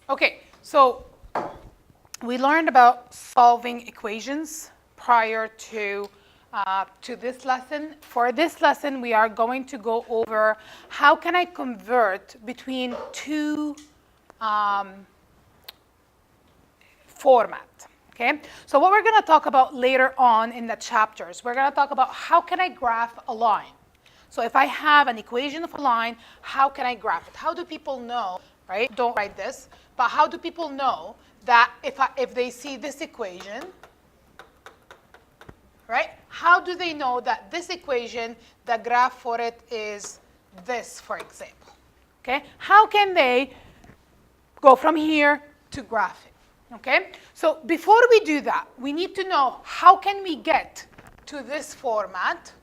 Okay, so we learned about solving equations prior to this lesson. For this lesson, we are going to go over how can I convert between two format. Okay, so what we're going to talk about later on in the chapters, we're going to talk about how can I graph a line. So if I have an equation of a line, how can I graph it? How do people know, right? Don't write this, but how do people know that if they see this equation, right? How do they know that this equation, the graph for it is this, for example? Okay, how can they go from here to graph it? Okay, so before we do that, we need to know how can we get to this format,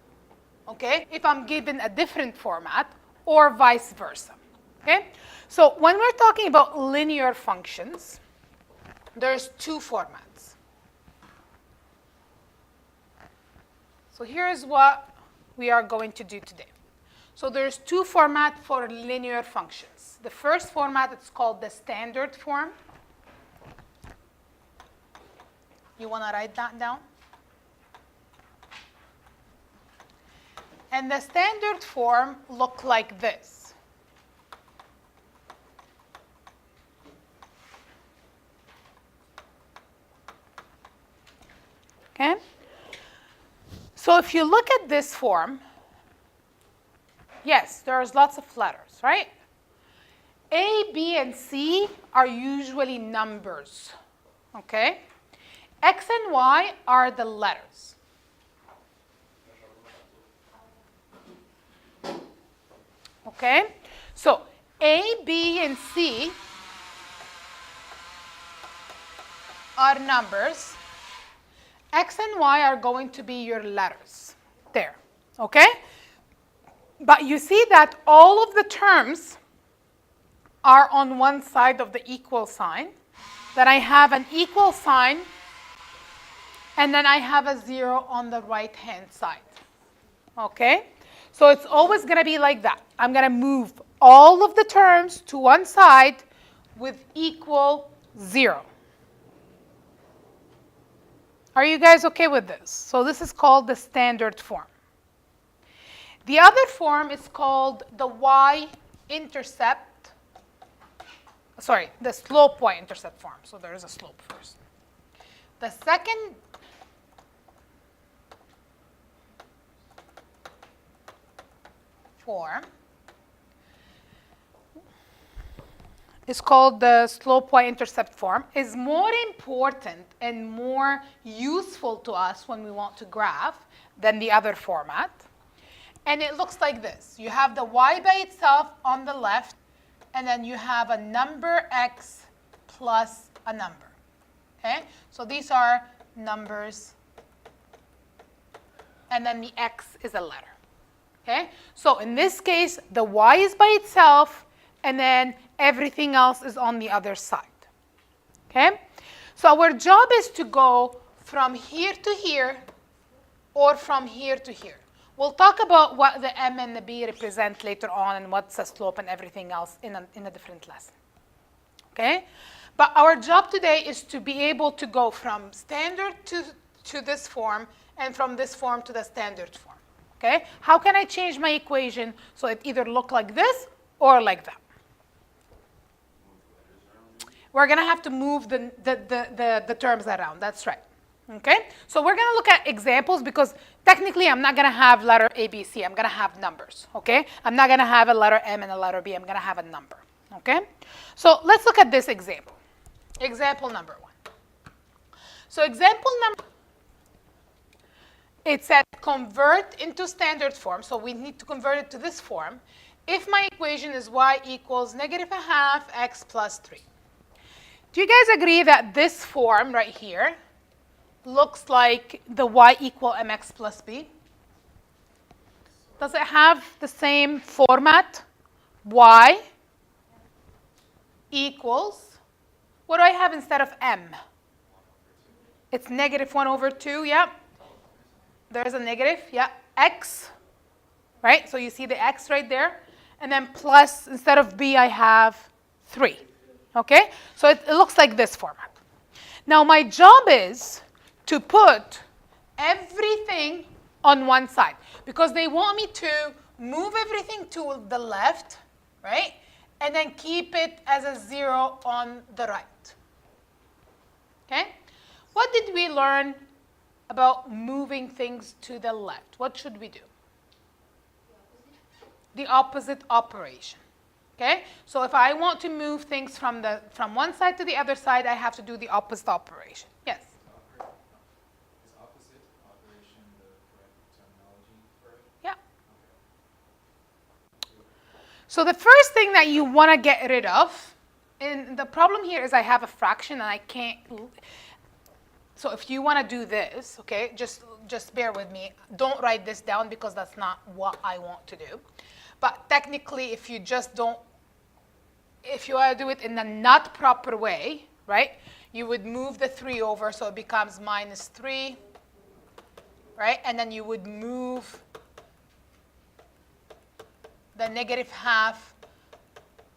okay, if I'm given a different format or vice versa, okay? So when we're talking about linear functions, there's two formats. So here's what we are going to do today. So there's two formats for linear functions. The first format is called the standard form. You want to write that down? And the standard form look like this. Okay? So if you look at this form, yes, there's lots of letters, right? A, B, and C are usually numbers, okay? X and Y are the letters. Okay? So A, B, and C are numbers. X and Y are going to be your letters there. Okay? But you see that all of the terms are on one side of the equal sign. Then I have an equal sign, and then I have a 0 on the right-hand side. Okay? So it's always going to be like that. I'm going to move all of the terms to one side with equal 0. Are you guys okay with this? So this is called the standard form. The other form is called the y-intercept. Sorry, the slope y-intercept form. So there is a slope first. The second form is called the slope y-intercept form, is more important and more useful to us when we want to graph than the other format. And it looks like this. You have the y by itself on the left, and then you have a number x plus a number. Okay? So these are numbers, and then the x is a letter. Okay? So in this case, the y is by itself, and then everything else is on the other side. Okay? So our job is to go from here to here or from here to here. We'll talk about what the m and the b represent later on and what's the slope and everything else in a different lesson. Okay? But our job today is to be able to go from standard to this form and from this form to the standard form. Okay? How can I change my equation so it either look like this or like that? We're going to have to move the terms around. That's right. Okay? So we're going to look at examples because technically I'm not going to have letter A, B, C. I'm going to have numbers. Okay? I'm not going to have a letter M and a letter B. I'm going to have a number. Okay? So let's look at this example. Example number 1. So example number, it said convert into standard form. So we need to convert it to this form. If my equation is y equals -1/2 x plus 3. Do you guys agree that this form right here looks like the y equal mx plus b? Does it have the same format? Y equals, what do I have instead of m? It's -1/2, yeah. There's a negative, yeah. X, right? So you see the x right there. And then plus, instead of b, I have 3. Okay? So it looks like this format. Now my job is to put everything on one side because they want me to move everything to the left, right? And then keep it as a 0 on the right. Okay? What did we learn about moving things to the left? What should we do? The opposite operation. Okay? So if I want to move things from one side to the other side, I have to do the opposite operation. Yes? Is opposite operation the correct terminology for it? Yeah. Okay. So the first thing that you want to get rid of, and the problem here is I have a fraction and I can't. So if you want to do this, okay, just bear with me. Don't write this down because that's not what I want to do. But technically, if you want to do it in the not proper way, right, you would move the 3 over so it becomes minus 3, right? And then you would move the negative half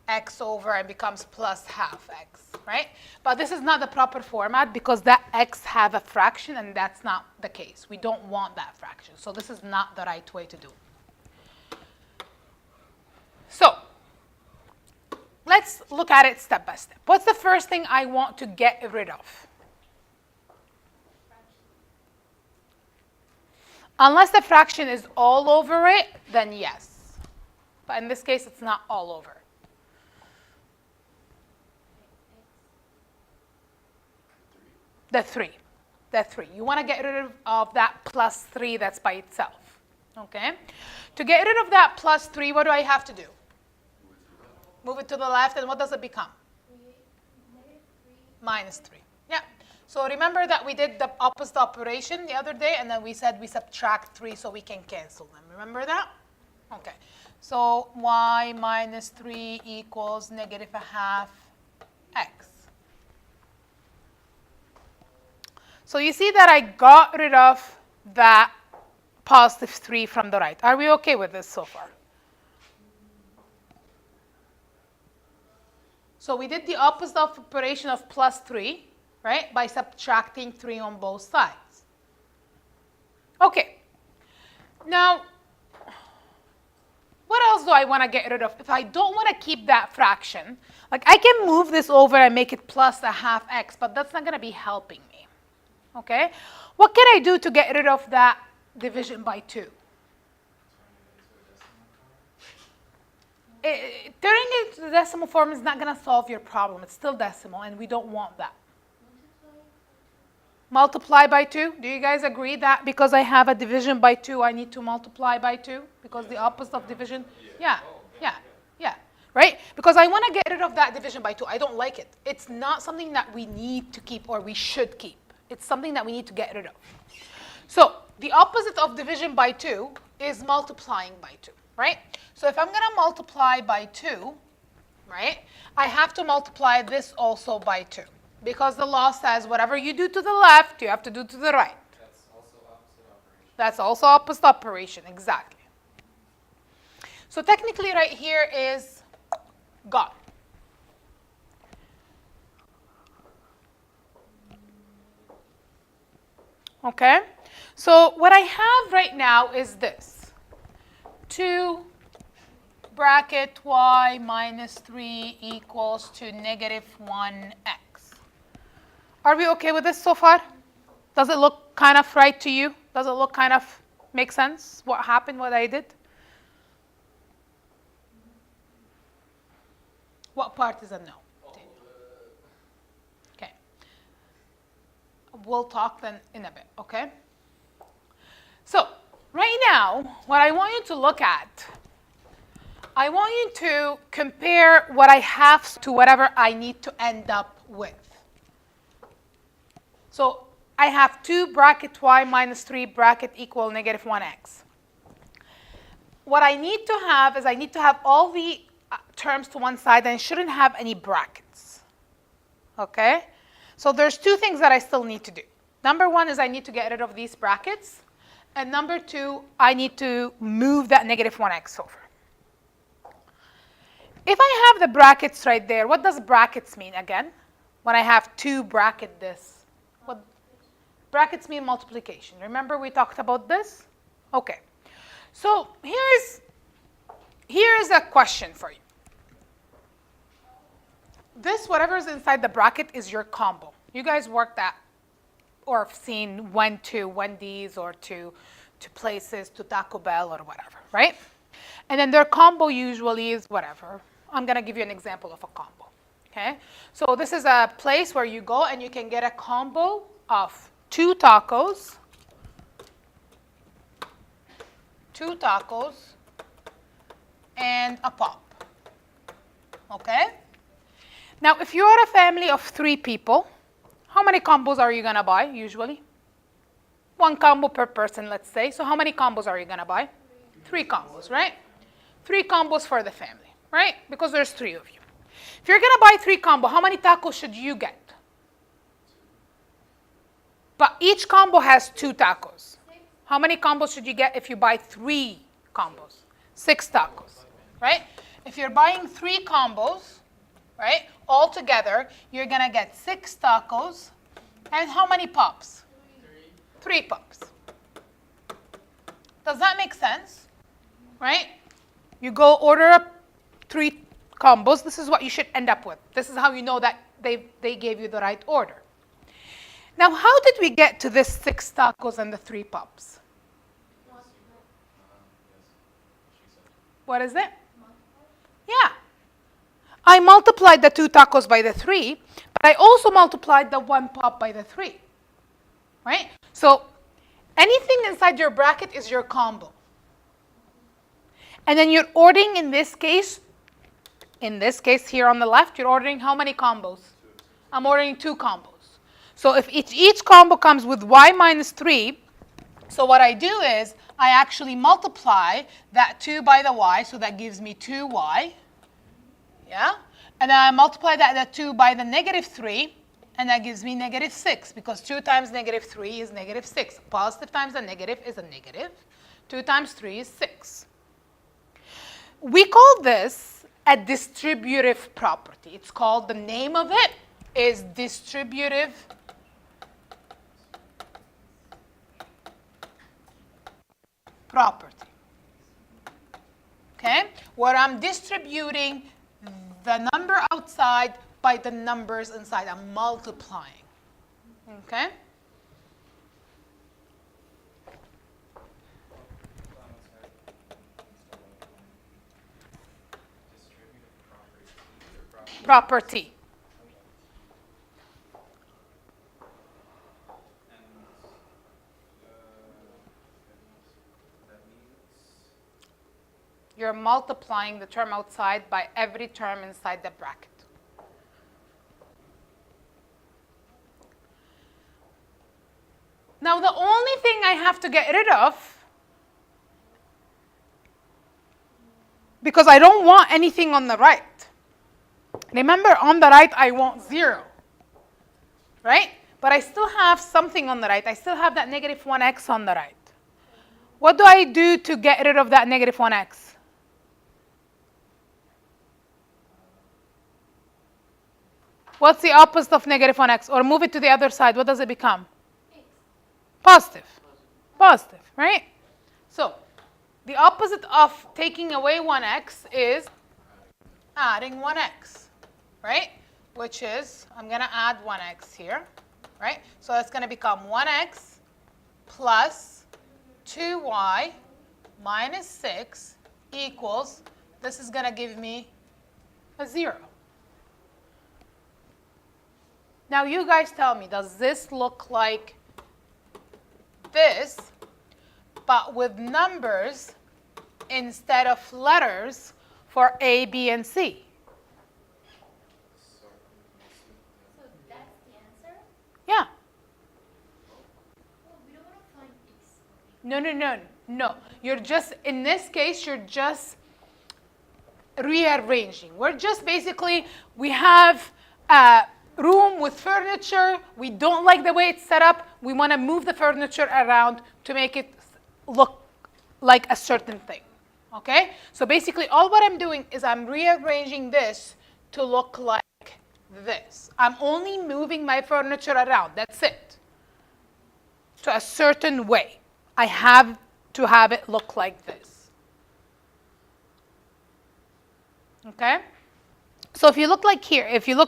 x over and becomes plus half x, right? But this is not the proper format because that x have a fraction and that's not the case. We don't want that fraction. So this is not the right way to do it. So let's look at it step by step. What's the first thing I want to get rid of? Unless the fraction is all over it, then yes. But in this case, it's not all over. The 3. You want to get rid of that plus 3 that's by itself. Okay? To get rid of that plus 3, what do I have to do? Move it to the left, and what does it become? Minus 3. Yeah. So remember that we did the opposite operation the other day, and then we said we subtract 3 so we can cancel them. Remember that? Okay. So y minus 3 equals negative a half x. So you see that I got rid of that positive 3 from the right. Are we okay with this so far? So we did the opposite operation of plus 3, right, by subtracting 3 on both sides. Okay. Now, what else do I want to get rid of? If I don't want to keep that fraction, like I can move this over and make it plus a half x, but that's not going to be helping me. Okay? What can I do to get rid of that division by 2? Turning it to the decimal form is not going to solve your problem. It's still decimal, and we don't want that. Multiply by 2. Do you guys agree that because I have a division by 2, I need to multiply by 2? Because the opposite of division? Yeah. Right? Because I want to get rid of that division by 2. I don't like it. It's not something that we need to keep or we should keep. It's something that we need to get rid of. So the opposite of division by 2 is multiplying by 2. Right? So if I'm going to multiply by 2, right, I have to multiply this also by 2. Because the law says whatever you do to the left, you have to do to the right. That's also opposite operation. That's also opposite operation, exactly. So technically right here is gone. Okay? So what I have right now is this. 2 bracket y minus 3 equals to negative 1x. Are we okay with this so far? Does it look kind of right to you? Does it look kind of make sense? What happened, what I did? What part is a no? Okay. We'll talk then in a bit, okay? So, right now, what I want you to look at, I want you to compare what I have to whatever I need to end up with. So I have 2 bracket y minus 3 bracket equal negative 1x. What I need to have is I need to have all the terms to one side and it shouldn't have any brackets. Okay? So there's 2 things that I still need to do. Number 1 is I need to get rid of these brackets. And number 2, I need to move that negative 1x over. if I have the brackets right there, what does brackets mean again? When I have two bracket this. What brackets mean multiplication. Remember we talked about this? Okay. So here's a question for you. This, whatever is inside the bracket, is your combo. You guys worked at or have seen went to Wendy's or to places, to Taco Bell or whatever, right? And then their combo usually is whatever. I'm going to give you an example of a combo, okay? So this is a place where you go and you can get a combo of 2 tacos, and a pop, okay? Now, if you're a family of 3 people, how many combos are you going to buy usually? 1 combo per person, let's say. So how many combos are you going to buy? 3 combos, right? 3 combos for the family, right? Because there's 3 of you. If you're going to buy 3 combo, how many tacos should you get? But each combo has 2 tacos. How many combos should you get if you buy 3 combos? 6 tacos, right? If you're buying 3 combos, right, all together, you're going to get 6 tacos. And how many pops? 3 pops. Does that make sense? Right? You go order up 3 combos. This is what you should end up with. This is how you know that they gave you the right order. Now, how did we get to this 6 tacos and the 3 pops? What is it? Yeah. I multiplied the 2 tacos by the 3, but I also multiplied the 1 pop by the 3. Right? So anything inside your bracket is your combo. And then you're ordering, in this case here on the left, you're ordering how many combos? I'm ordering 2 combos. So if each combo comes with y minus 3, so what I do is I actually multiply that 2 by the y, so that gives me 2y. Yeah? And then I multiply that 2 by the negative 3, and that gives me negative 6, because 2 times negative 3 is negative 6. Positive times a negative is a negative. 2 times 3 is 6. We call this a distributive property. It's called, the name of it is distributive property. Okay? Where I'm distributing the number outside by the numbers inside. I'm multiplying. Okay? Property. You're multiplying the term outside by every term inside the bracket. Now, the only thing I have to get rid of, because I don't want anything on the right. Remember, on the right, I want 0. Right? But I still have something on the right. I still have that negative 1x on the right. What do I do to get rid of that negative 1x? What's the opposite of negative 1x? Or move it to the other side. What does it become? Positive. Positive, right? So the opposite of taking away 1x is adding 1x, right? Which is, I'm going to add 1x here, right? So it's going to become 1x plus 2y minus 6 equals, this is going to give me a 0. Now you guys tell me, does this look like this, but with numbers instead of letters for A, B, and C? So that's the answer? Yeah. Well, we don't want to find x. No. You're just, in this case, you're just rearranging. We're just basically, we have a room with furniture. We don't like the way it's set up. We want to move the furniture around to make it look like a certain thing. Okay? So basically, all what I'm doing is I'm rearranging this to look like this. I'm only moving my furniture around. That's it. To a certain way. I have to have it look like this. Okay? So if you look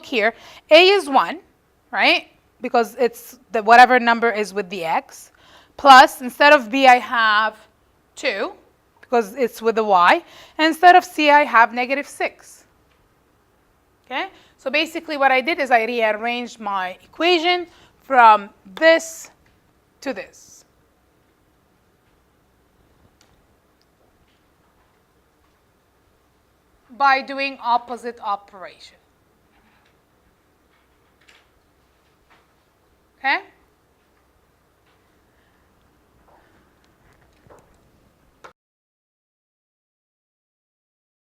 here, A is 1, right? Because it's the whatever number is with the x. Plus, instead of B, I have 2, because it's with the y. And instead of C, I have -6. Okay? So basically what I did is I rearranged my equation from this to this. By doing opposite operation. Okay?